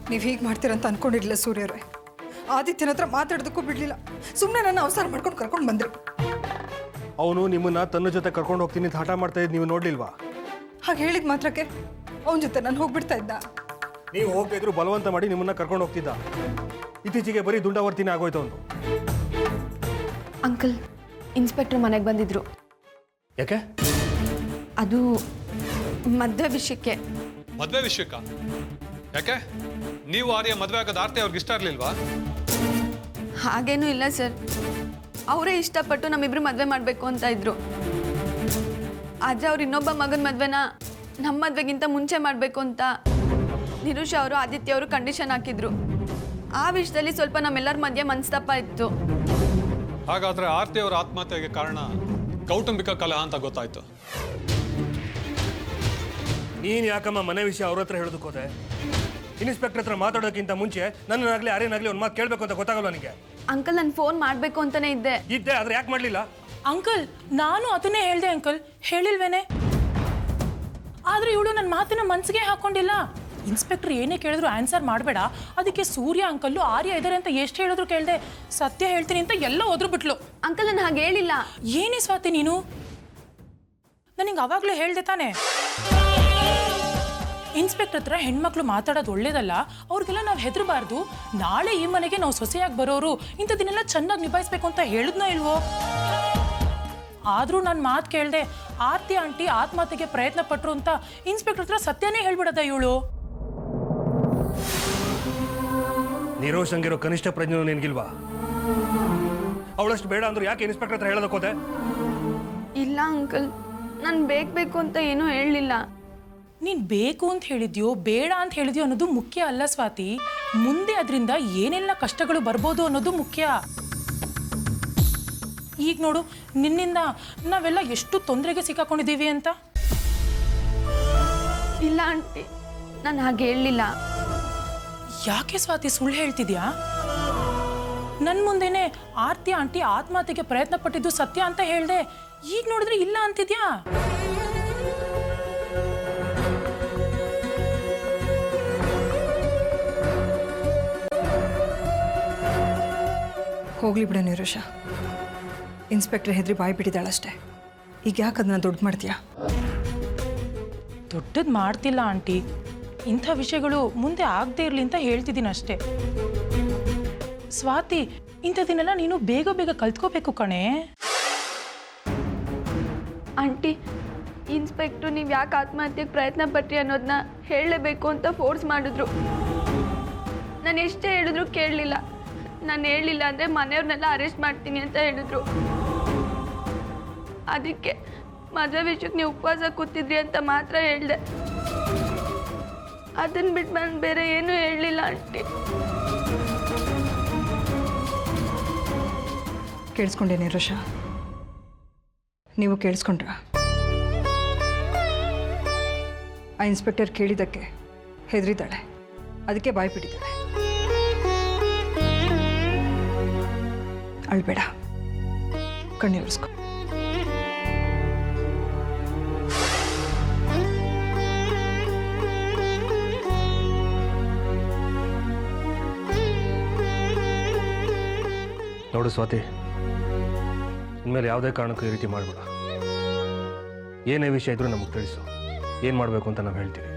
ನೀವು ಹೀಗೆ ಮಾಡ್ತೀರಂತ ಅನ್ಕೊಂಡಿರಲಿಲ್ಲ ಸೂರ್ಯರೇ. ಆದಿತ್ಯನ ಹತ್ರ ಮಾತಾಡೋದಕ್ಕೂ ಬಿಡಲಿಲ್ಲ. ಸುಮ್ಮನೆ ನನ್ನ ಅವಸರ ಮಾಡ್ಕೊಂಡು ಕರ್ಕೊಂಡು ಬಂದರು. ಅವನು ನಿಮ್ಮನ್ನ ತನ್ನ ಜೊತೆ ಕರ್ಕೊಂಡು ಹೋಗ್ತೀನಿ ಅಂತ ಹಠ ಮಾಡ್ತಾ ಇದ್ದು ನೀವು ನೋಡ್ಲಿಲ್ವಾ? ಹಾಗೆ ಹೇಳಿದ ಮಾತ್ರಕ್ಕೆ ಅವನ ಜೊತೆ ನಾನು ಹೋಗ್ಬಿಡ್ತಾ ಇದ್ದ. ನೀವು ಹೋಗ್ತಿದ್ರು ಬಲವಂತ ಮಾಡಿ ನಿಮ್ಮನ್ನ ಕರ್ಕೊಂಡು ಹೋಗ್ತಿದ್ದ. ಇತ್ತೀಚೆಗೆ ಬರೀ ದುಂಡಾವರ್ತಿನೇ ಆಗೋಯ್ತು ಅವನು. ಅಂಕಲ್, ಇನ್ಸ್ಪೆಕ್ಟರ್ ಮನೆಗೆ ಬಂದಿದ್ರು. ಯಾಕೆ? ಅದು ಮದುವೆ ವಿಷಯಕ್ಕೆ. ಮದುವೆ ವಿಷಯಕ್ಕ? ಯಾಕೆ? ನೀವು ಆರ್ಯ ಮದುವೆ ಆಗೋದು ಆರ್ತಿ ಅವ್ರಿಗೆ ಇಷ್ಟ ಇರಲಿಲ್ವಾ? ಹಾಗೇನೂ ಇಲ್ಲ ಸರ್. ಅವರೇ ಇಷ್ಟಪಟ್ಟು ನಮ್ಮಿಬ್ರು ಮದುವೆ ಮಾಡಬೇಕು ಅಂತ ಇದ್ರು. ಆದರೆ ಅವ್ರು ಇನ್ನೊಬ್ಬ ಮಗನ ಮದುವೆನ ನಮ್ಮ ಮದುವೆಗಿಂತ ಮುಂಚೆ ಮಾಡಬೇಕು ಅಂತ ನಿರುಷ ಅವರು ಆದಿತ್ಯ ಅವರು ಕಂಡೀಷನ್ ಹಾಕಿದ್ರು. ಆ ವಿಷಯದಲ್ಲಿ ಸ್ವಲ್ಪ ನಮ್ಮೆಲ್ಲರ ಮಧ್ಯೆ ಮನಸ್ತಾಪ ಇತ್ತು. ಹಾಗಾದ್ರೆ ಆರ್ತಿ ಅವರ ಆತ್ಮಹತ್ಯೆಗೆ ಕಾರಣ ಕೌಟುಂಬಿಕ ಕಲಹ ಅಂತ ಗೊತ್ತಾಯ್ತು. ನೀನು ಯಾಕಮ್ಮ ಮನೆ ವಿಷಯ ಅವ್ರ ಹತ್ರ ಹೇಳೋದಕ್ಕೋದೆ? ಇನ್ಸ್ಪೆಕ್ಟರ್ ಹತ್ರ ಮಾತಾಡೋಕ್ಕಿಂತ ಮುಂಚೆ ನನ್ನಾಗಲಿ ಆರ್ಯನಾಗಲಿ ಒಂದು ಮಾತು ಕೇಳಬೇಕು ಅಂತ ಗೊತ್ತಾಗಲ್ಲ ನನಗೆ. ಅಂಕಲ್, ನಾನು ಫೋನ್ ಮಾಡಬೇಕು ಅಂತಾನೆ ಇದ್ದೆ. ಆದ್ರೆ ಯಾಕೆ ಮಾಡಲಿಲ್ಲ? ಅಂಕಲ್, ನಾನು ಅದನ್ನೇ ಹೇಳ್ದೆ ಅಂಕಲ್, ಹೇಳಿಲ್ವೇನೆ? ಆದ್ರೆ ಇವಳು ನನ್ನ ಮಾತಿನ ಮನಸ್ಸಿಗೆ ಹಾಕೊಂಡಿಲ್ಲ. ಇನ್ಸ್ಪೆಕ್ಟರ್ ಏನೇ ಕೇಳಿದ್ರು ಆನ್ಸರ್ ಮಾಡಬೇಡ, ಅದಕ್ಕೆ ಸೂರ್ಯ ಅಂಕಲ್ಲು ಆರ್ಯ ಇದ್ದಾರೆ ಅಂತ ಎಷ್ಟು ಹೇಳಿದ್ರು ಕೇಳಿದೆ. ಸತ್ಯ ಹೇಳ್ತೀನಿ ಅಂತ ಎಲ್ಲ ಓದ್ರು ಬಿಟ್ಲು. ಅಂಕಲ್, ನಾನು ಹಾಗೆ ಹೇಳಿಲ್ಲ. ಏನೇ ಸ್ವಾತಿ ನೀನು? ನನಗೆ ಅವಾಗಲೂ ಹೇಳ್ದೆ ತಾನೆ, ಇನ್ಸ್ಪೆಕ್ಟರ್ ಹತ್ರ ಹೆಣ್ಮಕ್ಳು ಮಾತಾಡೋದು ಒಳ್ಳೇದಲ್ಲ, ಅವ್ರಿಗೆಲ್ಲ ನಾವು ಹೆದರಬಾರ್ದು, ನಾಳೆ ಈ ಮನೆಗೆ ನಾವು ಸೊಸೆಯಾಗಿ ಬರೋರು, ಇಂಥದನ್ನೆಲ್ಲ ಚೆನ್ನಾಗಿ ನಿಭಾಯಿಸ್ಬೇಕು ಅಂತ ಹೇಳಿದ್ನೋ ಇಲ್ವೋ? ಆದರೂ ನಾನು ಮಾತು ಕೇಳಿದೆ. ಆರ್ತಿ ಆಂಟಿ ಆತ್ಮಹತ್ಯೆಗೆ ಪ್ರಯತ್ನ ಪಟ್ರು ಅಂತ ಇನ್ಸ್ಪೆಕ್ಟರ್ ಹತ್ರ ಸತ್ಯನೇ ಹೇಳ್ಬಿಡದ ಇವಳು? ನಿರೋಷಂಗಿರೋ ಕನಿಷ್ಠ ಪ್ರಜ್ಞೆನೂ ನಿನ್ಗಿಲ್ವಾ? ಅವಳಷ್ಟು ಬೇಡ ಅಂದ್ರು ಯಾಕೆ ಇನ್ಸ್ಪೆಕ್ಟರ್ ಹತ್ರ ಹೇಳೋದಕ್ಕೋದೆ? ಇಲ್ಲ ಅಂಕಲ್, ನಾನು ಬೇಕು ಅಂತ ಏನೂ ಹೇಳಲಿಲ್ಲ. ನೀನು ಬೇಕು ಅಂತ ಹೇಳಿದ್ಯೋ ಬೇಡ ಅಂತ ಹೇಳಿದ್ಯೋ ಅನ್ನೋದು ಮುಖ್ಯ ಅಲ್ಲ ಸ್ವಾತಿ. ಮುಂದೆ ಅದರಿಂದ ಏನೆಲ್ಲ ಕಷ್ಟಗಳು ಬರ್ಬೋದು ಅನ್ನೋದು ಮುಖ್ಯ. ಈಗ ನೋಡು, ನಿನ್ನಿಂದ ನಾವೆಲ್ಲ ಎಷ್ಟು ತೊಂದರೆಗೆ ಸಿಕ್ಕಾಕೊಂಡಿದ್ದೀವಿ ಅಂತ. ಇಲ್ಲ ಆಂಟಿ, ನಾನು ಹಾಗೆ ಹೇಳಲಿಲ್ಲ. ಯಾಕೆ ಸ್ವಾತಿ ಸುಳ್ಳು ಹೇಳ್ತಿದ್ಯಾ? ನನ್ನ ಮುಂದೆನೆ ಆರ್ತಿ ಆಂಟಿ ಆತ್ಮಹತ್ಯೆಗೆ ಪ್ರಯತ್ನ ಪಟ್ಟಿದ್ದು ಸತ್ಯ ಅಂತ ಹೇಳ್ದೆ, ಈಗ ನೋಡಿದ್ರೆ ಇಲ್ಲ ಅಂತಿದ್ಯಾ? ಹೋಗ್ಲಿ ಬಿಡ ನಿರುಷ. ಇನ್ಸ್ಪೆಕ್ಟರ್ ಹೆದರಿ ಬಾಯಿ ಬಿಟ್ಟಿದ್ದಾಳಷ್ಟೇ. ಈಗ ಯಾಕೆ ಅದನ್ನ ದೊಡ್ಡ ಮಾಡ್ತೀಯಾ? ದೊಡ್ಡದು ಮಾಡ್ತಿಲ್ಲ ಆಂಟಿ, ಇಂಥ ವಿಷಯಗಳು ಮುಂದೆ ಆಗದೆ ಇರಲಿ ಅಂತ ಹೇಳ್ತಿದ್ದೀನಿ ಅಷ್ಟೇ. ಸ್ವಾತಿ, ಇಂಥದನ್ನೆಲ್ಲ ನೀನು ಬೇಗ ಬೇಗ ಕಲ್ತ್ಕೋಬೇಕು ಕಣೆ. ಆಂಟಿ, ಇನ್ಸ್ಪೆಕ್ಟ್ರು ನೀವು ಯಾಕೆ ಆತ್ಮಹತ್ಯೆಗೆ ಪ್ರಯತ್ನ ಪಟ್ರಿ ಅನ್ನೋದನ್ನ ಹೇಳಲೇಬೇಕು ಅಂತ ಫೋರ್ಸ್ ಮಾಡಿದ್ರು. ನಾನು ಎಷ್ಟೇ ಹೇಳಿದ್ರು ಕೇಳಲಿಲ್ಲ. ನಾನು ಹೇಳಲಿಲ್ಲ ಅಂದರೆ ಮನೆಯವ್ರನ್ನೆಲ್ಲ ಅರೆಸ್ಟ್ ಮಾಡ್ತೀನಿ ಅಂತ ಹೇಳಿದ್ರು. ಅದಕ್ಕೆ ಮದುವೆ ವಿಷಯಕ್ಕೆ ನೀವು ಉಪವಾಸ ಕೂತಿದ್ರಿ ಅಂತ ಮಾತ್ರ ಹೇಳಿದೆ. ಅದನ್ನು ಬಿಟ್ಟು ನಾನು ಬೇರೆ ಏನೂ ಹೇಳಲಿಲ್ಲ ಆಂಟಿ. ಕೇಳಿಸ್ಕೊಂಡೆ ನಿರುಷ? ನೀವು ಕೇಳಿಸ್ಕೊಂಡ್ರ? ಆ ಇನ್ಸ್ಪೆಕ್ಟರ್ ಕೇಳಿದ್ದಕ್ಕೆ ಹೆದರಿದ್ದಾಳೆ, ಅದಕ್ಕೆ ಬಾಯಿ ಬಿಟ್ಟಿದ್ದಾಳೆ. ಅಳ್ಬೇಡ, ಕಣ್ಣೀರು ಒರೆಸ್ಕೊ. ನೋಡು ಸ್ವಾತಿ, ಇನ್ಮೇಲೆ ಯಾವುದೇ ಕಾರಣಕ್ಕೂ ಈ ರೀತಿ ಮಾಡಬೇಡ. ಏನೇ ವಿಷಯ ಇದ್ರೂ ನಮಗೆ ತಿಳಿಸು, ಏನು ಮಾಡಬೇಕು ಅಂತ ನಾವು ಹೇಳ್ತೀವಿ.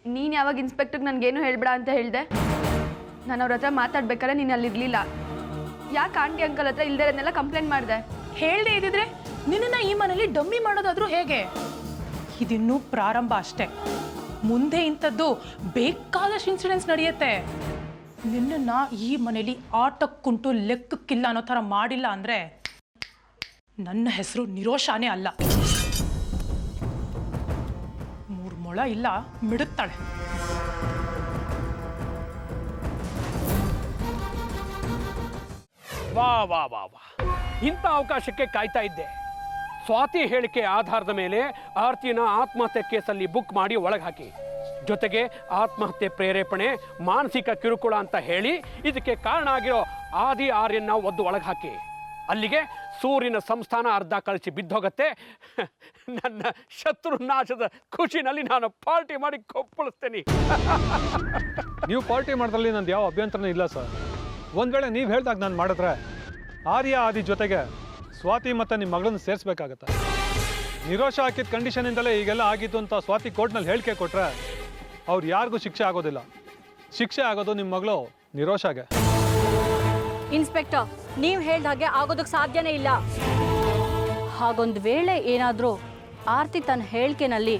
ನೀನು ಯಾವಾಗ ಇನ್ಸ್ಪೆಕ್ಟರ್ಗೆ ನನಗೇನು ಹೇಳ್ಬೇಡ ಅಂತ ಹೇಳಿದೆ? ನಾನು ಅವ್ರ ಹತ್ರ ಮಾತಾಡ್ಬೇಕಾದ್ರೆ ನೀನು ಅಲ್ಲಿರಲಿಲ್ಲ. ಯಾಕೆ ಆಂಟಿ ಅಂಕಲ್ ಹತ್ರ ಇಲ್ದಿರೋದನ್ನೆಲ್ಲ ಕಂಪ್ಲೇಂಟ್ ಮಾಡಿದೆ? ಹೇಳದೆ ಇದ್ದಿದ್ರೆ ನಿನ್ನನ್ನು ಈ ಮನೇಲಿ ಡಮ್ಮಿ ಮಾಡೋದಾದ್ರೂ ಹೇಗೆ? ಇದಿನ್ನೂ ಪ್ರಾರಂಭ ಅಷ್ಟೇ. ಮುಂದೆ ಇಂಥದ್ದು ಬೇಕಾದಷ್ಟು ಇನ್ಸಿಡೆಂಟ್ಸ್ ನಡೆಯುತ್ತೆ. ನಿನ್ನನ್ನು ಈ ಮನೇಲಿ ಆಟಕ್ಕುಂಟು ಲೆಕ್ಕಕ್ಕಿಲ್ಲ ಅನ್ನೋ ಥರ ಮಾಡಿಲ್ಲ ಅಂದರೆ ನನ್ನ ಹೆಸರು ನಿರೋಷಾನೇ ಅಲ್ಲ. 3 ಮೊಳ ಇಲ್ಲ ಮಿಡುತ್ತಾಳೆ. ವಾ ವಾ ವಾ ವಾ, ಇಂಥ ಅವಕಾಶಕ್ಕೆ ಕಾಯ್ತಾ ಇದ್ದೆ. ಸ್ವಾತಿ ಹೇಳಿಕೆ ಆಧಾರದ ಮೇಲೆ ಆರ್ತಿನ ಆತ್ಮಹತ್ಯೆ ಕೇಸಲ್ಲಿ ಬುಕ್ ಮಾಡಿ ಒಳಗೆ ಹಾಕಿ, ಜೊತೆಗೆ ಆತ್ಮಹತ್ಯೆ ಪ್ರೇರೇಪಣೆ, ಮಾನಸಿಕ ಕಿರುಕುಳ ಅಂತ ಹೇಳಿ ಇದಕ್ಕೆ ಕಾರಣ ಆಗಿರೋ ಆದಿ ಆರ್ಯನ್ನ ಒದ್ದು ಒಳಗೆ ಹಾಕಿ. ಅಲ್ಲಿಗೆ ಸೂರ್ಯನ ಸಂಸ್ಥಾನ ಅರ್ಧ ಕಳಿಸಿ ಬಿದ್ದೋಗತ್ತೆ. ನನ್ನ ಶತ್ರು ನಾಶದ ಖುಷಿನಲ್ಲಿ ನಾನು ಪಾರ್ಟಿ ಮಾಡಿ ಕೊಪ್ಪಳಿಸ್ತೇನೆ. ನೀವು ಪಾರ್ಟಿ ಮಾಡೋದ್ರಲ್ಲಿ ನಂದು ಯಾವ ಅಭ್ಯಂತರನೂ ಇಲ್ಲ ಸರ್. ಒಂದು ವೇಳೆ ನೀವು ಹೇಳ್ದಾಗ ನಾನು ಮಾಡಿದ್ರೆ ಆರ್ಯ ಆದಿ ಜೊತೆಗೆ ಸ್ವಾತಿ ಮತ್ತು ನಿಮ್ಮ ಮಗಳನ್ನು ಸೇರಿಸ್ಬೇಕಾಗತ್ತೆ. ನಿರೋಷ ಹಾಕಿದ ಕಂಡೀಷನಿಂದಲೇ ಈಗೆಲ್ಲ ಆಗಿತ್ತು ಅಂತ ಸ್ವಾತಿ ಕೋರ್ಟ್ನಲ್ಲಿ ಹೇಳಿಕೆ ಕೊಟ್ಟರೆ ಅವ್ರು ಯಾರಿಗೂ ಶಿಕ್ಷೆ ಆಗೋದಿಲ್ಲ. ಶಿಕ್ಷೆ ಆಗೋದು ನಿಮ್ಮ ಮಗಳು ನಿರೋಷಾಗೆ. ಇನ್ಸ್ಪೆಕ್ಟರ್, ನೀವು ಹೇಳ್ದ ಹಾಗೆ ಆಗೋದಕ್ಕೆ ಸಾಧ್ಯನೇ ಇಲ್ಲ. ಹಾಗೊಂದು ವೇಳೆ ಏನಾದರೂ ಆರ್ತಿ ತನ್ನ ಹೇಳಿಕೆನಲ್ಲಿ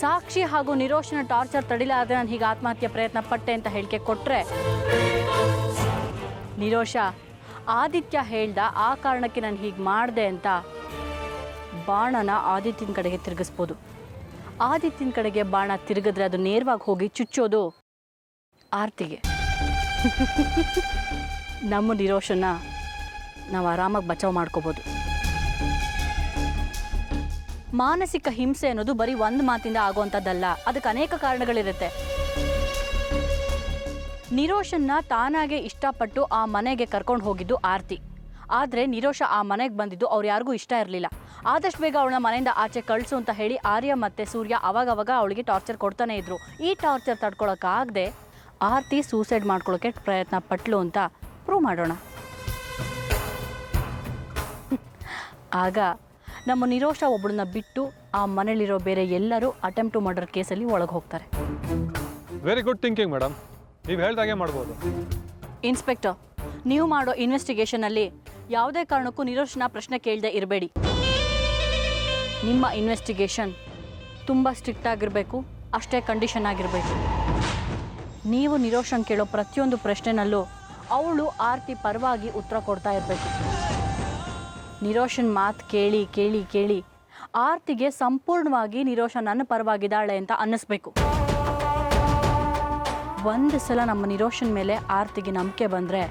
ಸಾಕ್ಷಿ ಹಾಗೂ ನಿರೋಷನ ಟಾರ್ಚರ್ ತಡಿಲಾರದೆ ನಾನು ಹೀಗೆ ಆತ್ಮಹತ್ಯೆ ಪ್ರಯತ್ನ ಪಟ್ಟೆ ಅಂತ ಹೇಳಿಕೆ ಕೊಟ್ಟರೆ, ನಿರೋಷ ಆದಿತ್ಯ ಹೇಳ್ದ ಆ ಕಾರಣಕ್ಕೆ ನಾನು ಹೀಗೆ ಮಾಡಿದೆ ಅಂತ ಬಾಣನ ಆದಿತ್ಯನ ಕಡೆಗೆ ತಿರುಗಿಸ್ಬೋದು. ಆದಿತ್ಯನ ಕಡೆಗೆ ಬಾಣ ತಿರುಗಿದ್ರೆ ಅದು ನೇರವಾಗಿ ಹೋಗಿ ಚುಚ್ಚೋದು ಆರ್ತಿಗೆ. ನಮ್ಮ ನಿರೋಷನ್ನ ನಾವು ಆರಾಮಾಗಿ ಬಚಾವ್ ಮಾಡ್ಕೋಬೋದು. ಮಾನಸಿಕ ಹಿಂಸೆ ಅನ್ನೋದು ಬರೀ ಒಂದು ಮಾತಿಂದ ಆಗುವಂಥದ್ದಲ್ಲ, ಅದಕ್ಕೆ ಅನೇಕ ಕಾರಣಗಳಿರುತ್ತೆ. ನಿರೋಷನ್ನ ತಾನಾಗೆ ಇಷ್ಟಪಟ್ಟು ಆ ಮನೆಗೆ ಕರ್ಕೊಂಡು ಹೋಗಿದ್ದು ಆರ್ತಿ. ಆದರೆ ನಿರೋಷ ಆ ಮನೆಗೆ ಬಂದಿದ್ದು ಅವ್ರು ಯಾರಿಗೂ ಇಷ್ಟ ಇರಲಿಲ್ಲ. ಆದಷ್ಟು ಬೇಗ ಅವಳನ್ನ ಮನೆಯಿಂದ ಆಚೆ ಕಳಿಸು ಅಂತ ಹೇಳಿ ಆರ್ಯ ಮತ್ತು ಸೂರ್ಯ ಅವಾಗವಾಗ ಅವಳಿಗೆ ಟಾರ್ಚರ್ ಕೊಡ್ತಾನೆ ಇದ್ರು. ಈ ಟಾರ್ಚರ್ ತಡ್ಕೊಳಕ್ಕಾಗದೆ ಆರ್ತಿ ಸೂಸೈಡ್ ಮಾಡ್ಕೊಳ್ಳೋಕೆ ಪ್ರಯತ್ನ ಪಟ್ಲು ಅಂತ ಪ್ರೂವ್ ಮಾಡೋಣ. ಆಗ ನಮ್ಮ ನಿರೋಷ ಒಬ್ಬಳನ್ನ ಬಿಟ್ಟು ಆ ಮನೇಲಿರೋ ಬೇರೆ ಎಲ್ಲರೂ ಅಟೆಂಪ್ಟ್ ಟು ಮರ್ಡರ್ ಕೇಸಲ್ಲಿ ಒಳಗೆ ಹೋಗ್ತಾರೆ. Very good thinking madam. ನೀವು ಹೇಳ್ದಾಗೆ ಮಾಡ್ಬೋದು. ಇನ್ಸ್ಪೆಕ್ಟರ್, ನೀವು ಮಾಡೋ ಇನ್ವೆಸ್ಟಿಗೇಷನಲ್ಲಿ ಯಾವುದೇ ಕಾರಣಕ್ಕೂ ನಿರೋಷನ ಪ್ರಶ್ನೆ ಕೇಳದೆ ಇರಬೇಡಿ. ನಿಮ್ಮ ಇನ್ವೆಸ್ಟಿಗೇಷನ್ ತುಂಬ ಸ್ಟ್ರಿಕ್ಟ್ ಆಗಿರಬೇಕು, ಅಷ್ಟೇ ಕಂಡೀಷನ್ ಆಗಿರಬೇಕು. ನೀವು ನಿರೋಷನ್ ಕೇಳೋ ಪ್ರತಿಯೊಂದು ಪ್ರಶ್ನೆನಲ್ಲೂ ಅವಳು ಆರ್ತಿ ಪರವಾಗಿ ಉತ್ತರ ಕೊಡ್ತಾ ಇರಬೇಕು. ನಿರೋಷನ್ ಮಾತು ಕೇಳಿ ಕೇಳಿ ಕೇಳಿ ಆರ್ತಿಗೆ ಸಂಪೂರ್ಣವಾಗಿ ನಿರೋಷ ನನ್ನ ಪರವಾಗಿದ್ದಾಳೆ ಅಂತ ಅನ್ನಿಸ್ಬೇಕು. ಒಂದು ಸಲ ನಮ್ಮ ನಿರೋಷನ್ ಮೇಲೆ ಆರ್ತಿಗೆ ನಂಬಿಕೆ ಬಂದರೆ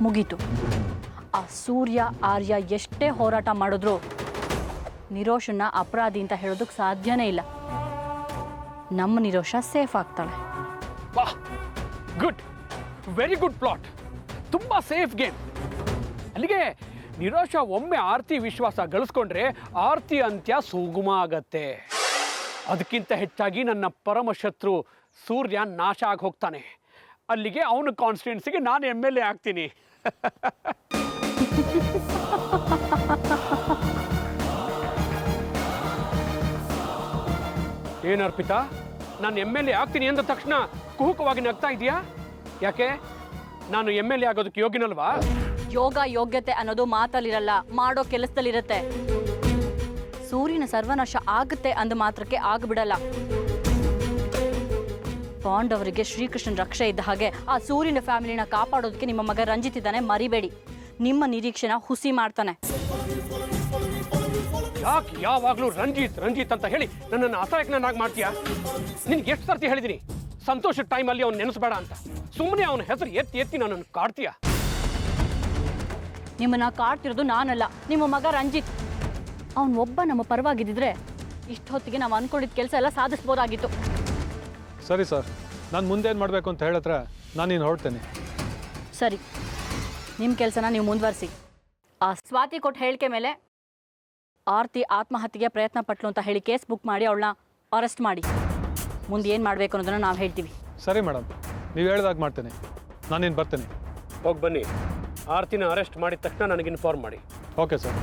ಮುಗೀತು. ಆ ಸೂರ್ಯ ಆರ್ಯ ಎಷ್ಟೇ ಹೋರಾಟ ಮಾಡಿದ್ರು ನಿರೋಷನ್ನ ಅಪರಾಧಿ ಅಂತ ಹೇಳೋದಕ್ಕೆ ಸಾಧ್ಯನೇ ಇಲ್ಲ. ನಮ್ಮ ನಿರೋಷ ಸೇಫ್ ಆಗ್ತಾಳೆ. ವಾಹ್, ಗುಡ್, ವೆರಿ ಗುಡ್ ಪ್ಲಾಟ್. ತುಂಬ ಸೇಫ್ ಗೇಮ್. ಅಲ್ಲಿಗೆ ನಿರೋಷ ಒಮ್ಮೆ ಆರ್ತಿ ವಿಶ್ವಾಸ ಗಳಿಸ್ಕೊಂಡ್ರೆ ಆರ್ತಿ ಅಂತ್ಯ ಸುಗಮ ಆಗತ್ತೆ. ಅದಕ್ಕಿಂತ ಹೆಚ್ಚಾಗಿ ನನ್ನ ಪರಮ ಶತ್ರು ಸೂರ್ಯ ನಾಶ ಆಗಿ ಹೋಗ್ತಾನೆ. ಅಲ್ಲಿಗೆ ಅವನ ಕಾನ್ಸ್ಟಿಟ್ಯೂನ್ಸಿಗೆ ನಾನು MLA ಆಗ್ತೀನಿ. ಏನು ಅರ್ಪಿತಾ, ನಾನು MLA ಆಗ್ತೀನಿ ಅಂದ ತಕ್ಷಣ ಕುಹುಕವಾಗಿ ನಗ್ತಾ ಇದೆಯಾ? ಯಾಕೆ, ನಾನು MLA ಆಗೋದಕ್ಕೆ ಯೋಗ್ಯನಲ್ವಾ? ಯೋಗ ಯೋಗ್ಯತೆ ಅನ್ನೋದು ಮಾತಲ್ಲಿರಲ್ಲ, ಮಾಡೋ ಕೆಲಸದಲ್ಲಿರುತ್ತೆ. ಸೂರ್ಯನ ಸರ್ವನಾಶ ಆಗುತ್ತೆ ಅಂದ ಮಾತ್ರಕ್ಕೆ ಆಗ್ಬಿಡಲ್ಲ. ಪಾಂಡವರಿಗೆ ಶ್ರೀಕೃಷ್ಣನ್ ರಕ್ಷೆ ಇದ್ದ ಹಾಗೆ ಆ ಸೂರ್ಯನ ಫ್ಯಾಮಿಲಿನ ಕಾಪಾಡೋದಕ್ಕೆ ನಿಮ್ಮ ಮಗ ರಂಜಿತ್ ಇದ್ದಾನೆ, ಮರಿಬೇಡಿ. ನಿಮ್ಮ ನಿರೀಕ್ಷೆನ ಹುಸಿ ಮಾಡ್ತಾನೆ. ಯಾಕೆ ಯಾವಾಗಲೂ ರಂಜಿತ್ ರಂಜಿತ್ ಅಂತ ಹೇಳಿ ನನ್ನನ್ನು ಅಸಹಾಯಕನಾಗಿ ಮಾಡ್ತೀಯಾ? ನಿನ್ಗೆ ಎಷ್ಟು ಸರ್ತಿ ಹೇಳಿದ್ದೀನಿ ಸಂತೋಷದ ಟೈಮಲ್ಲಿ ಅವ್ನು ನೆನೆಸ್ಬೇಡ ಅಂತ. ಸುಮ್ಮನೆ ಅವನ ಹೆಸರು ಎತ್ತಿ ಎತ್ತಿ ನನ್ನನ್ನು ಕಾಡ್ತೀಯಾ? ನಿಮ್ಮನ್ನ ಕಾಡ್ತಿರೋದು ನಾನಲ್ಲ, ನಿಮ್ಮ ಮಗ ರಂಜಿತ್. ಅವನೊಬ್ಬ ನಮ್ಮ ಪರವಾಗಿದ್ದಿದ್ರೆ ಇಷ್ಟೊತ್ತಿಗೆ ನಾವು ಅನ್ಕೊಂಡಿದ್ದ ಕೆಲಸ ಎಲ್ಲ ಸಾಧಿಸ್ಬೋದಾಗಿತ್ತು. ಸರಿ ಸರ್, ನಾನು ಮುಂದೇನು ಮಾಡಬೇಕು ಅಂತ ಹೇಳಿದ್ರೆ ನಾನಿನ್ನು ಹೊರಡ್ತೇನೆ. ಸರಿ, ನಿಮ್ಮ ಕೆಲಸನ ನೀವು ಮುಂದುವರಿಸಿ. ಆ ಸ್ವಾತಿ ಕೊಟ್ಟು ಹೇಳಿಕೆ ಮೇಲೆ ಆರ್ತಿ ಆತ್ಮಹತ್ಯೆಗೆ ಪ್ರಯತ್ನ ಪಟ್ಲು ಅಂತ ಹೇಳಿ ಕೇಸ್ ಬುಕ್ ಮಾಡಿ ಅವಳನ್ನ ಅರೆಸ್ಟ್ ಮಾಡಿ. ಮುಂದೆ ಏನು ಮಾಡಬೇಕು ಅನ್ನೋದನ್ನು ನಾವು ಹೇಳ್ತೀವಿ. ಸರಿ ಮೇಡಮ್, ನೀವು ಹೇಳ್ದಾಗ ಮಾಡ್ತೇನೆ. ನಾನಿನ್ನು ಬರ್ತೇನೆ. ಹೋಗಿ ಬನ್ನಿ. ಆರ್ತಿನ ಅರೆಸ್ಟ್ ಮಾಡಿದ ತಕ್ಷಣ ನನಗೆ ಇನ್ಫಾರ್ಮ್ ಮಾಡಿ. Okay sir.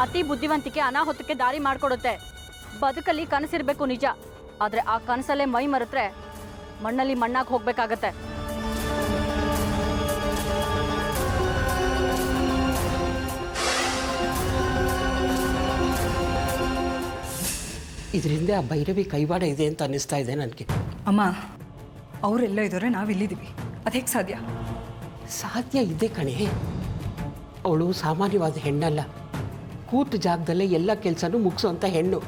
ಅತಿ ಬುದ್ಧಿವಂತಿಕೆ ಅನಾಹುತಕ್ಕೆ ದಾರಿ ಮಾಡಿಕೊಡುತ್ತೆ. ಬದುಕಲ್ಲಿ ಕನಸಿರಬೇಕು ನಿಜ, ಆದರೆ ಆ ಕನಸಲ್ಲೇ ಮೈ ಮರೆತ್ರೆ ಮಣ್ಣಲ್ಲಿ ಮಣ್ಣಾಗಿ ಹೋಗ್ಬೇಕಾಗತ್ತೆ. ಇದರಿಂದ ಆ ಭೈರವಿ ಕೈವಾಡ ಇದೆ ಅಂತ ಅನ್ನಿಸ್ತಾ ಇದೆ ನನಗೆ. ಅಮ್ಮ, ಅವರೆಲ್ಲ ಇದ್ದಾರೆ, ನಾವಿಲ್ಲಿದ್ದೀವಿ. ಅದು ಹೇಗೆ ಸಾಧ್ಯ? ಸಾಧ್ಯ ಇದೆ ಕಣೆ. ಅವಳು ಸಾಮಾನ್ಯವಾದ ಹೆಣ್ಣಲ್ಲ. ಕೂತು ಜಾಗದಲ್ಲೇ ಎಲ್ಲ ಕೆಲಸನೂ ಮುಗಿಸೋಂಥ ಹೆಣ್ಣು.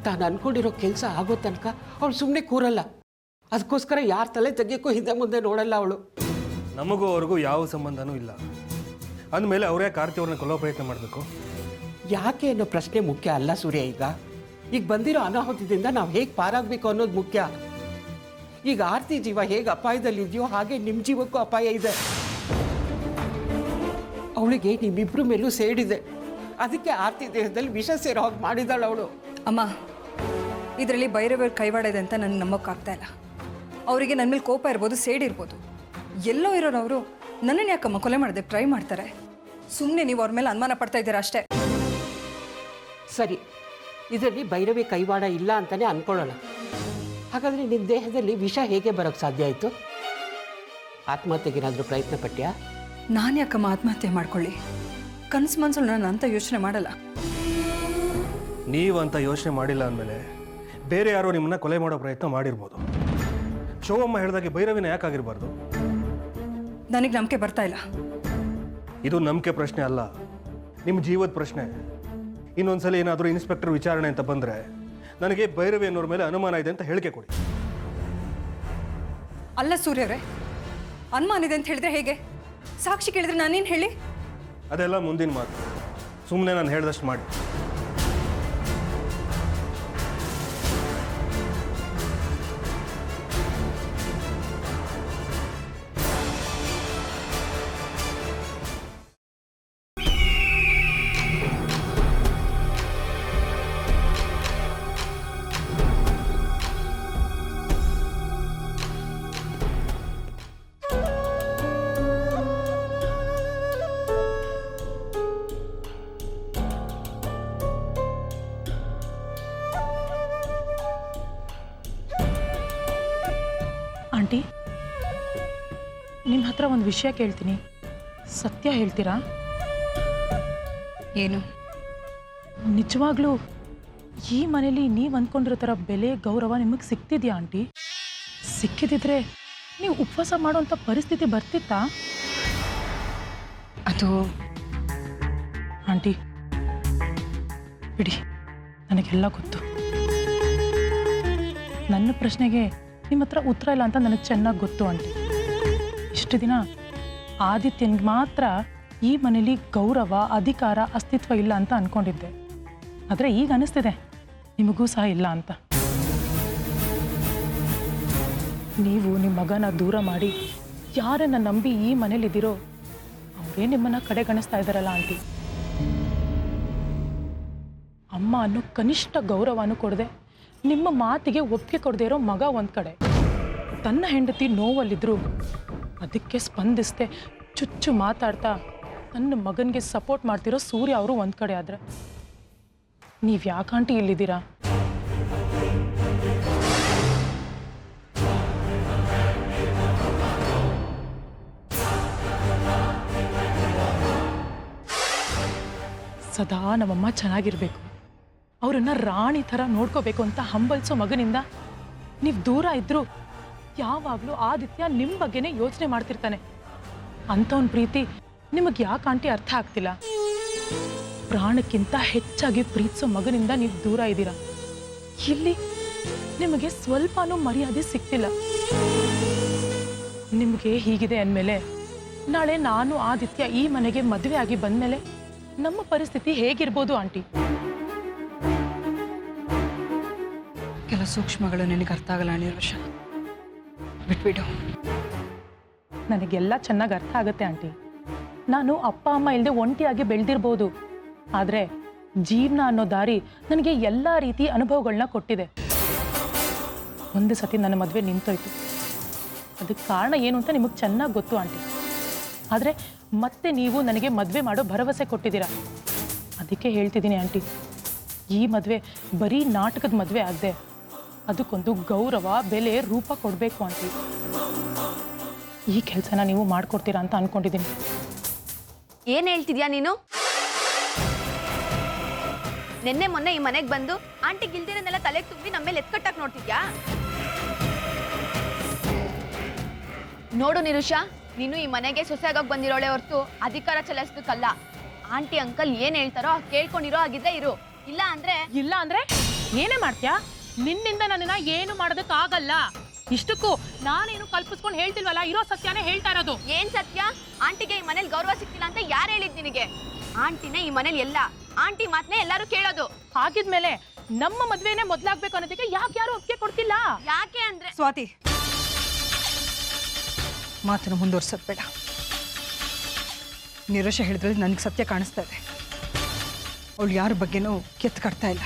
ತಾನು ಅಂದ್ಕೊಂಡಿರೋ ಕೆಲಸ ಆಗೋ ತನಕ ಅವಳು ಸುಮ್ಮನೆ ಕೂರಲ್ಲ. ಅದಕ್ಕೋಸ್ಕರ ಯಾರ ತಲೆ ತೆಗಿಯೋಕ್ಕೂ ಹಿಂದೆ ಮುಂದೆ ನೋಡಲ್ಲ ಅವಳು. ನಮಗೂ ಅವ್ರಿಗೂ ಯಾವ ಸಂಬಂಧನೂ ಇಲ್ಲ ಅಂದಮೇಲೆ ಅವರೇ ಕಾರ್ತಿ ಅವ್ರನ್ನ ಕೊಲ್ಲೋ ಪ್ರಯತ್ನ ಮಾಡಬೇಕು. ಯಾಕೆ ಅನ್ನೋ ಪ್ರಶ್ನೆ ಮುಖ್ಯ ಅಲ್ಲ ಸೂರ್ಯ. ಈಗ ಬಂದಿರೋ ಅನಾಹುತದಿಂದ ನಾವು ಹೇಗೆ ಪಾರಾಗಬೇಕು ಅನ್ನೋದು ಮುಖ್ಯ. ಈಗ ಆರ್ತಿ ಜೀವ ಹೇಗೆ ಅಪಾಯದಲ್ಲಿದೆಯೋ ಹಾಗೆ ನಿಮ್ಮ ಜೀವಕ್ಕೂ ಅಪಾಯ ಇದೆ. ಅವಳಿಗೆ ನಿಮ್ಮಿಬ್ಬರ ಮೇಲೂ ಸೇಡಿದೆ. ಅದಕ್ಕೆ ಆರ್ತಿ ದೇಹದಲ್ಲಿ ವಿಷ ಸೇರೋ ಹಾಗೆ ಮಾಡಿದಾಳು ಅವಳು. ಅಮ್ಮ, ಇದರಲ್ಲಿ ಭೈರವ್ರ ಕೈವಾಡ ಇದೆ ಅಂತ ನನಗೆ ನಂಬೋಕ್ಕಾಗ್ತಾ ಇಲ್ಲ. ಅವರಿಗೆ ನನ್ನ ಮೇಲೆ ಕೋಪ ಇರ್ಬೋದು, ಸೇಡಿರ್ಬೋದು. ಎಲ್ಲೋ ಇರೋರವರು ನನ್ನನ್ನು ಯಾಕಮ್ಮ ಕೊಲೆ ಮಾಡಿದೆ ಟ್ರೈ ಮಾಡ್ತಾರೆ? ಸುಮ್ಮನೆ ನೀವು ಅವ್ರ ಮೇಲೆ ಅನುಮಾನ ಪಡ್ತಾ ಇದ್ದೀರಾ ಅಷ್ಟೇ. ಸರಿ, ಇದರಲ್ಲಿ ಭೈರವಿ ಕೈವಾಡ ಇಲ್ಲ ಅಂತಲೇ ಅಂದ್ಕೊಳ್ಳೋಣ. ಹಾಗಾದರೆ ನಿನ್ನ ದೇಹದಲ್ಲಿ ವಿಷ ಹೇಗೆ ಬರೋಕ್ಕೆ ಸಾಧ್ಯ ಆಯಿತು? ಆತ್ಮಹತ್ಯೆಗೇನಾದರೂ ಪ್ರಯತ್ನ ಪಟ್ಟ್ಯಾ? ನಾನು ಯಾಕಮ್ಮ ಆತ್ಮಹತ್ಯೆ ಮಾಡ್ಕೊಳ್ಳಿ? ಕನಸು ಮನಸ್ಸಲ್ಲಿ ನಾನು ಅಂತ ಯೋಚನೆ ಮಾಡಲ್ಲ. ನೀವಂತ ಯೋಚನೆ ಮಾಡಿಲ್ಲ ಅಂದಮೇಲೆ ಬೇರೆ ಯಾರೋ ನಿಮ್ಮನ್ನ ಕೊಲೆ ಮಾಡೋ ಪ್ರಯತ್ನ ಮಾಡಿರ್ಬೋದು. ಶೋಭಮ್ಮ ಹೇಳಿದಾಗೆ ಭೈರವಿನ ಯಾಕಾಗಿರ್ಬಾರ್ದು? ನನಗೆ ನಂಬಿಕೆ ಬರ್ತಾ ಇಲ್ಲ. ಇದು ನಂಬಿಕೆ ಪ್ರಶ್ನೆ ಅಲ್ಲ, ನಿಮ್ಮ ಜೀವದ ಪ್ರಶ್ನೆ. ಇನ್ನೊಂದ್ಸಲ ಏನಾದರೂ ಇನ್ಸ್ಪೆಕ್ಟರ್ ವಿಚಾರಣೆ ಅಂತ ಬಂದರೆ ನನಗೆ ಭೈರವಿ ಅನ್ನೋರ ಮೇಲೆ ಅನುಮಾನ ಇದೆ ಅಂತ ಹೇಳಿಕೆ ಕೊಡಿ. ಅಲ್ಲ ಸೂರ್ಯವ್ರೆ, ಅನುಮಾನ ಇದೆ ಅಂತ ಹೇಳಿದ್ರೆ ಹೇಗೆ? ಸಾಕ್ಷಿ ಕೇಳಿದ್ರೆ ನಾನೇನು ಹೇಳಿ? ಅದೆಲ್ಲ ಮುಂದಿನ ಮಾತು. ಸುಮ್ಮನೆ ನಾನು ಹೇಳ್ದಷ್ಟು ಮಾಡಿ. ಆಂಟಿ, ನಿಮ್ಮ ಹತ್ರ ಒಂದು ವಿಷಯ ಕೇಳ್ತೀನಿ, ಸತ್ಯ ಹೇಳ್ತೀರಾ? ಏನು? ನಿಜವಾಗ್ಲೂ ಈ ಮನೇಲಿ ನೀವು ಅಂದ್ಕೊಂಡಿರೋ ಥರ ಬೆಲೆ ಗೌರವ ನಿಮಗೆ ಸಿಗ್ತಿದ್ಯಾ ಆಂಟಿ? ಸಿಕ್ಕಿದಿದ್ರೆ ನೀವು ಉಪವಾಸ ಮಾಡೋಂಥ ಪರಿಸ್ಥಿತಿ ಬರ್ತಿತ್ತಾ? ಅದು ಆಂಟಿ ಬಿಡಿ, ನನಗೆಲ್ಲ ಗೊತ್ತು. ನನ್ನ ಪ್ರಶ್ನೆಗೆ ನಿಮ್ಮ ಹತ್ರ ಉತ್ತರ ಇಲ್ಲ ಅಂತ ನನಗೆ ಚೆನ್ನಾಗಿ ಗೊತ್ತು ಆಂಟಿ. ಇಷ್ಟು ದಿನ ಆದಿತ್ಯನಿಗೆ ಮಾತ್ರ ಈ ಮನೇಲಿ ಗೌರವ, ಅಧಿಕಾರ, ಅಸ್ತಿತ್ವ ಇಲ್ಲ ಅಂತ ಅಂದ್ಕೊಂಡಿದ್ದೆ. ಆದರೆ ಈಗ ಅನಿಸ್ತಿದೆ ನಿಮಗೂ ಸಹ ಇಲ್ಲ ಅಂತ. ನೀವು ನಿಮ್ಮ ಮಗನ ದೂರ ಮಾಡಿ ಯಾರನ್ನ ನಂಬಿ ಈ ಮನೇಲಿದ್ದೀರೋ ಅವರೇ ನಿಮ್ಮನ್ನು ಕಡೆಗಣಿಸ್ತಾ ಇದ್ದಾರಲ್ಲ ಆಂಟಿ. ಅಮ್ಮ ಅನ್ನೋ ಕನಿಷ್ಠ ಗೌರವನೂ ಕೊಡದೆ, ನಿಮ್ಮ ಮಾತಿಗೆ ಒಪ್ಪಿಗೆ ಕೊಡದೇ ಇರೋ ಮಗ ಒಂದು ಕಡೆ, ತನ್ನ ಹೆಂಡತಿ ನೋವಲ್ಲಿದ್ರು ಅದಕ್ಕೆ ಸ್ಪಂದಿಸದೆ ಚುಚ್ಚು ಮಾತಾಡ್ತಾ ನನ್ನ ಮಗನಿಗೆ ಸಪೋರ್ಟ್ ಮಾಡ್ತಿರೋ ಸೂರ್ಯ ಅವರು ಒಂದು ಕಡೆ ಆದರೆ ನೀವು ಯಾಕಾಂಟಿ ಇಲ್ಲಿದ್ದೀರಾ? ಸದಾ ನಮ್ಮಮ್ಮ ಚೆನ್ನಾಗಿರ್ಬೇಕು, ಅವರನ್ನ ರಾಣಿ ಥರ ನೋಡ್ಕೋಬೇಕು ಅಂತ ಹಂಬಲಿಸೋ ಮಗನಿಂದ ನೀವು ದೂರ ಇದ್ರು ಯಾವಾಗಲೂ ಆದಿತ್ಯ ನಿಮ್ಮ ಬಗ್ಗೆನೇ ಯೋಚನೆ ಮಾಡ್ತಿರ್ತಾನೆ. ಅಂಥವನ ಪ್ರೀತಿ ನಿಮಗೆ ಯಾಕೆ ಆಂಟಿ ಅರ್ಥ ಆಗ್ತಿಲ್ಲ? ಪ್ರಾಣಕ್ಕಿಂತ ಹೆಚ್ಚಾಗಿ ಪ್ರೀತಿಸೋ ಮಗನಿಂದ ನೀವು ದೂರ ಇದ್ದೀರಾ. ಇಲ್ಲಿ ನಿಮಗೆ ಸ್ವಲ್ಪನೂ ಮರ್ಯಾದೆ ಸಿಗ್ತಿಲ್ಲ. ನಿಮಗೆ ಹೀಗಿದೆ ಅಂದಮೇಲೆ ನಾಳೆ ನಾನು ಆದಿತ್ಯ ಈ ಮನೆಗೆ ಮದುವೆ ಆಗಿ ಬಂದಮೇಲೆ ನಮ್ಮ ಪರಿಸ್ಥಿತಿ ಹೇಗಿರ್ಬೋದು ಆಂಟಿ? ಕೆಲ ಸೂಕ್ಷ್ಮಗಳು ನಿನಗೆ ಅರ್ಥ ಆಗಲ್ಲ ನಿರ್ವಶ, ಬಿಟ್ಬಿಡು. ನನಗೆಲ್ಲ ಚೆನ್ನಾಗಿ ಅರ್ಥ ಆಗುತ್ತೆ ಆಂಟಿ. ನಾನು ಅಪ್ಪ ಅಮ್ಮ ಇಲ್ಲದೆ ಒಂಟಿಯಾಗಿ ಬೆಳೆದಿರ್ಬೋದು, ಆದರೆ ಜೀವನ ಅನ್ನೋ ದಾರಿ ನನಗೆ ಎಲ್ಲ ರೀತಿ ಅನುಭವಗಳನ್ನ ಕೊಟ್ಟಿದೆ. ಒಂದು ಸತಿ ನನ್ನ ಮದುವೆ ನಿಂತೋಯ್ತು. ಅದಕ್ಕೆ ಕಾರಣ ಏನು ಅಂತ ನಿಮಗೆ ಚೆನ್ನಾಗಿ ಗೊತ್ತು ಆಂಟಿ. ಆದರೆ ಮತ್ತೆ ನೀವು ನನಗೆ ಮದುವೆ ಮಾಡೋ ಭರವಸೆ ಕೊಟ್ಟಿದ್ದೀರಾ. ಅದಕ್ಕೆ ಹೇಳ್ತಿದ್ದೀನಿ ಆಂಟಿ, ಈ ಮದುವೆ ಬರೀ ನಾಟಕದ ಮದುವೆ ಆಗದೆ ಅದಕ್ಕೊಂದು ಗೌರವ, ಬೆಲೆ, ರೂಪ ಕೊಡಬೇಕು ಆಂಟಿ. ಈ ಕೆಲಸನ ನೀವು ಮಾಡ್ಕೊಡ್ತೀರಾ ಅಂತ ಅನ್ಕೊಂಡಿದ್ದೀನಿ. ಏನು ಹೇಳ್ತಿದ್ಯಾ ನೀನು? ನಿನ್ನೆ ಮೊನ್ನೆ ಈ ಮನೆಗೆ ಬಂದು ಆಂಟಿ ಗಿಲ್ದಿರನ್ನೆಲ್ಲ ತಲೆಗೆ ತುಂಬಿ ನಮ್ಮ ಮೇಲೆ ಎತ್ಕಟ್ಟಾಗಿ ನೋಡ್ತಿದ್ಯಾ? ನೋಡು ನಿರುಷಾ, ನೀನು ಈ ಮನೆಗೆ ಸೊಸೆಯಾಗಿ ಬಂದಿರೋಳೆ ಹೊರತು ಅಧಿಕಾರ ಚಲಾಯಿಸೋದಕ್ಕಲ್ಲ. ಆಂಟಿ ಅಂಕಲ್ ಏನ್ ಹೇಳ್ತಾರೋ ಕೇಳ್ಕೊಂಡಿರೋ ಆಗಿದ್ದೆ ಇರು. ಇಲ್ಲ ಅಂದ್ರೆ ಏನೇ ಮಾಡ್ತೀಯಾ? ನಿನ್ನಿಂದ ನನ್ನನ್ನ ಏನು ಮಾಡೋದಕ್ಕಾಗಲ್ಲ. ಇಷ್ಟಕ್ಕೂ ನಾನೇನು ಕಲ್ಪಿಸ್ಕೊಂಡು ಹೇಳ್ತಿಲ್ವಲ್ಲ, ಇರೋ ಸತ್ಯನೇ ಹೇಳ್ತಾ ಇರೋದು. ಏನ್ ಸತ್ಯ? ಆಂಟಿಗೆ ಈ ಮನೇಲಿ ಗೌರವ ಸಿಕ್ತಿಲ್ಲ ಅಂತ ಯಾರು ಹೇಳಿದ್ ನಿನಗೆ? ಆಂಟಿನೇ ಈ ಮನೇಲಿ ಎಲ್ಲ, ಆಂಟಿ ಮಾತನ್ನೇ ಎಲ್ಲರೂ ಕೇಳೋದು. ಹಾಗಿದ್ಮೇಲೆ ನಮ್ಮ ಮದ್ವೆನೇ ಮೊದ್ಲಾಗ್ಬೇಕು ಅನ್ನೋದಕ್ಕೆ ಯಾಕೆ ಯಾರು ಒಪ್ಪಿಗೆ ಕೊಡ್ತಿಲ್ಲ? ಯಾಕೆ ಅಂದ್ರೆ ಸ್ವಾತಿ, ಮಾತನ್ನು ಮುಂದುವರ್ಸೋದು ಬೇಡ. ನಿರೋಷ ಹೇಳಿದ್ರೆ ನನಗೆ ಸತ್ಯ ಕಾಣಿಸ್ತಾ ಇದೆ. ಅವಳು ಯಾರ ಬಗ್ಗೆನೂ ಕೆತ್ಕಾಡ್ತಾ ಇಲ್ಲ,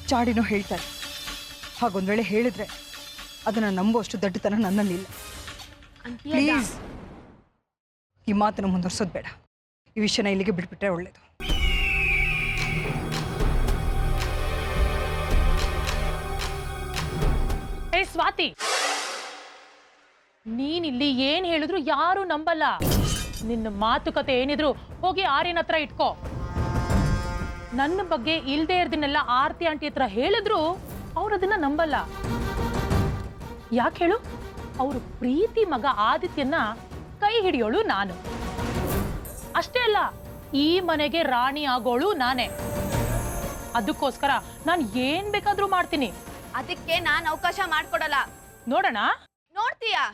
ಚಾಡಿನೂ ಹೇಳ್ತಾ ಇಲ್ಲ. ಹಾಗೊಂದು ವೇಳೆ ಹೇಳಿದ್ರೆ ಅದನ್ನು ನಂಬುವಷ್ಟು ದಡ್ಡತನ ನನ್ನಲ್ಲಿಲ್ಲ. ಪ್ಲೀಸ್ ಈ ಮಾತನ್ನು ಮುಂದುವರ್ಸೋದು ಬೇಡ. ಈ ವಿಷಯನ ಇಲ್ಲಿಗೆ ಬಿಟ್ಬಿಟ್ರೆ ಒಳ್ಳೇದು. ಏ ಸ್ವಾತಿ, ನೀನಿಲ್ಲಿ ಏನ್ ಹೇಳಿದ್ರು ಯಾರು ನಂಬಲ್ಲ. ನಿನ್ನ ಮಾತುಕತೆ ಏನಿದ್ರು ಹೋಗಿ ಆರ್ಯನ ಹತ್ರ ಇಟ್ಕೋ. ನನ್ನ ಬಗ್ಗೆ ಇಲ್ದೇ ಇರ್ದನ್ನೆಲ್ಲ ಆರ್ತಿ ಆಂಟಿ ಹತ್ರ ಹೇಳಿದ್ರು ಅವ್ರು ಅದನ್ನ ನಂಬಲ್ಲ. ಯಾಕೆ ಹೇಳು? ಅವರು ಪ್ರೀತಿ ಮಗ ಆದಿತ್ಯನ ಕೈ ಹಿಡಿಯೋಳು ನಾನು. ಅಷ್ಟೇ ಅಲ್ಲ, ಈ ಮನೆಗೆ ರಾಣಿ ಆಗೋಳು ನಾನೇ. ಅದಕ್ಕೋಸ್ಕರ ನಾನು ಏನ್ ಬೇಕಾದ್ರೂ ಮಾಡ್ತೀನಿ. ಅದಕ್ಕೆ ನಾನು ಅವಕಾಶ ಮಾಡ್ಕೊಡಲ್ಲ. ನೋಡೋಣ. ನೋಡ್ತೀಯಾ?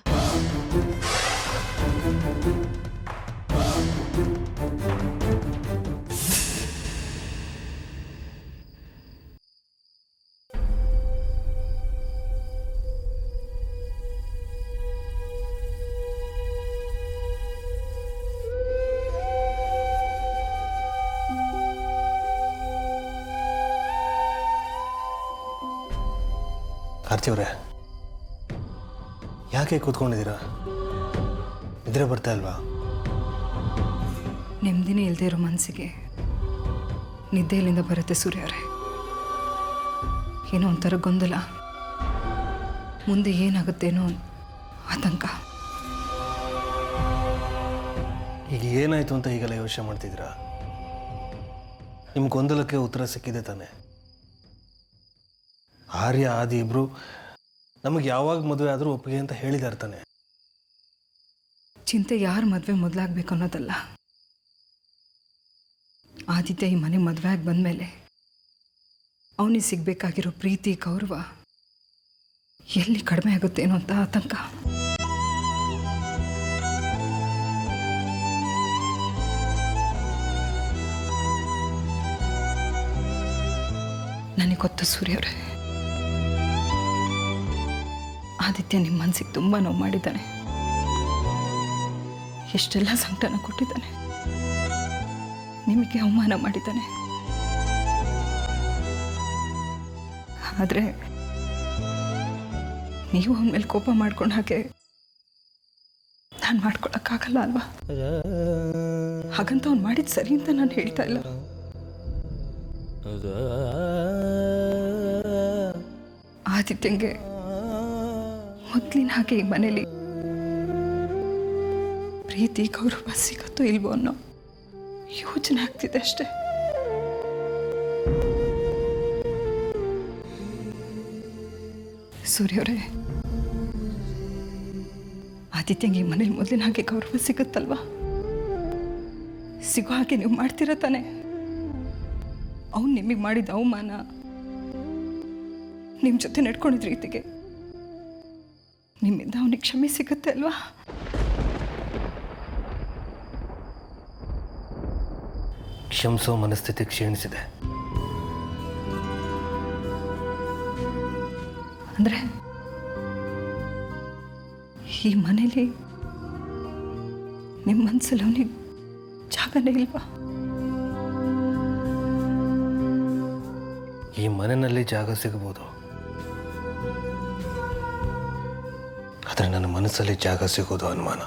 ಆರ್ತಿ ಅವರೇ, ಯಾಕೆ ಕೂತ್ಕೊಂಡಿದ್ದೀರಾ? ನಿದ್ರೆ ಬರ್ತಾ ಇಲ್ವಾ? ನೆಮ್ಮದಿನೇ ಇಲ್ಲದೆ ಇರೋ ಮನಸ್ಸಿಗೆ ನಿದ್ದೆ ಇಲ್ಲಿಂದ ಬರುತ್ತೆ ಸೂರ್ಯ ಅವರೇ. ಏನೋ ಒಂಥರ ಗೊಂದಲ, ಮುಂದೆ ಏನಾಗುತ್ತೇನೋ ಆತಂಕ. ಈಗ ಏನಾಯಿತು ಅಂತ ಈಗೆಲ್ಲ ಯೋಚನೆ ಮಾಡ್ತಿದ್ದೀರಾ? ನಿಮ್ಮ ಗೊಂದಲಕ್ಕೆ ಉತ್ತರ ಸಿಕ್ಕಿದೆ ತಾನೆ. ಆರ್ಯ ಆದಿ ಇಬ್ಬರು ನಮಗೆ ಯಾವಾಗ ಮದುವೆ ಆದರೂ ಒಪ್ಪಿಗೆ ಅಂತ ಹೇಳಿದ್ದಾರೆ ತಾನೆ. ಚಿಂತೆ ಯಾರ ಮದುವೆ ಮೊದಲಾಗಬೇಕು ಅನ್ನೋದಲ್ಲ. ಆದಿತ್ಯ ಈ ಮನೆ ಮದುವೆ ಆಗಿ ಬಂದಮೇಲೆ ಅವನಿಗೆ ಸಿಗಬೇಕಾಗಿರೋ ಪ್ರೀತಿ ಗೌರವ ಎಲ್ಲಿ ಕಡಿಮೆ ಆಗುತ್ತೇನೋ ಅಂತ ಆತಂಕ. ನನಗೆ ಗೊತ್ತು ಸೂರ್ಯ ಅವರೇ, ಆದಿತ್ಯ ನಿಮ್ಮ ಮನಸ್ಸಿಗೆ ತುಂಬ ನೋವು ಮಾಡಿದ್ದಾನೆ. ಎಷ್ಟೆಲ್ಲ ಸಂಕಟನ ಕೊಟ್ಟಿದ್ದಾನೆ, ನಿಮಗೆ ಅವಮಾನ ಮಾಡಿದ್ದಾನೆ. ಆದರೆ ನೀವು ಅವನ ಮೇಲೆ ಕೋಪ ಮಾಡ್ಕೊಂಡ ಹಾಗೆ ನಾನು ಮಾಡ್ಕೊಳಕ್ಕಾಗಲ್ಲ ಅಲ್ವಾ? ಹಾಗಂತ ಅವ್ನು ಮಾಡಿದ್ದು ಸರಿ ಅಂತ ನಾನು ಹೇಳ್ತಾ ಇಲ್ಲ. ಆದಿತ್ಯಂಗೆ ಮೊದಲಿನ ಹಾಗೆ ಈ ಮನೇಲಿ ಪ್ರೀತಿ ಗೌರವ ಸಿಗುತ್ತೋ ಇಲ್ವೋ ಅನ್ನೋ ಯೋಚನೆ ಆಗ್ತಿದೆ ಅಷ್ಟೆ. ಸೂರ್ಯವರೇ, ಆದಿತ್ಯಂಗೆ ಈ ಮನೇಲಿ ಮೊದಲಿನ ಹಾಗೆ ಗೌರವ ಸಿಗುತ್ತಲ್ವಾ? ಸಿಗೋ ಹಾಗೆ ನೀವು ಮಾಡ್ತೀರ ತಾನೆ. ಅವ್ನು ನಿಮಗೆ ಮಾಡಿದ ಅವಮಾನ, ನಿಮ್ಮ ಜೊತೆ ನಡ್ಕೊಂಡಿದ್ದ ರೀತಿಗೆ ನಿಮ್ಮಿಂದ ಅವನಿಗೆ ಕ್ಷಮೆ ಸಿಗುತ್ತೆ ಅಲ್ವಾ? ಕ್ಷಮಿಸೋ ಮನಸ್ಥಿತಿ ಕ್ಷೀಣಿಸಿದೆ. ಅಂದರೆ ಈ ಮನೇಲಿ ನಿಮ್ಮ ಮನಸ್ಸಲ್ಲಿ ಅವನಿಗೆ ಜಾಗನೇ ಇಲ್ವಾ? ಈ ಮನೆಯಲ್ಲಿ ಜಾಗ ಸಿಗಬಹುದು, ಆದರೆ ನನ್ನ ಮನಸ್ಸಲ್ಲಿ ಜಾಗ ಸಿಗೋದು ಅನುಮಾನ.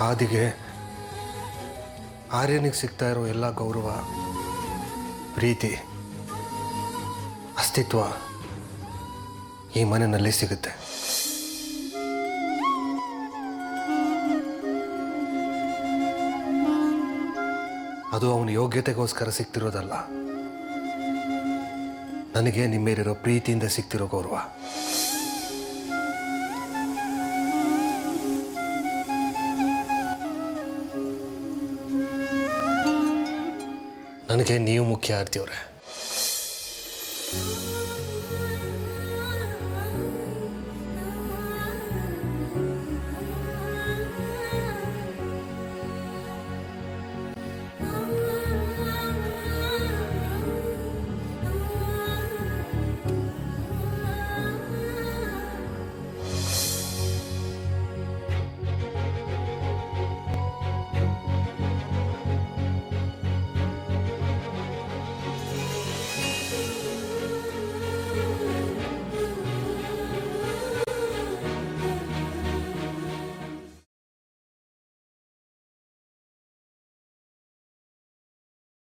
ಆದಿಗೆ ಆರ್ಯನಿಗೆ ಸಿಗ್ತಾ ಇರೋ ಎಲ್ಲ ಗೌರವ, ಪ್ರೀತಿ, ಅಸ್ತಿತ್ವ ಈ ಮನೆಯಲ್ಲಿ ಸಿಗುತ್ತೆ. ಅದು ಅವನ ಯೋಗ್ಯತೆಗೋಸ್ಕರ ಸಿಗ್ತಿರೋದಲ್ಲ, ನನಗೆ ನಿಮ್ಮೇಲಿರೋ ಪ್ರೀತಿಯಿಂದ ಸಿಗ್ತಿರೋ ಗೌರವ. ನನಗೆ ನೀವು ಮುಖ್ಯ ಆರ್ತಿಯವ್ರೆ.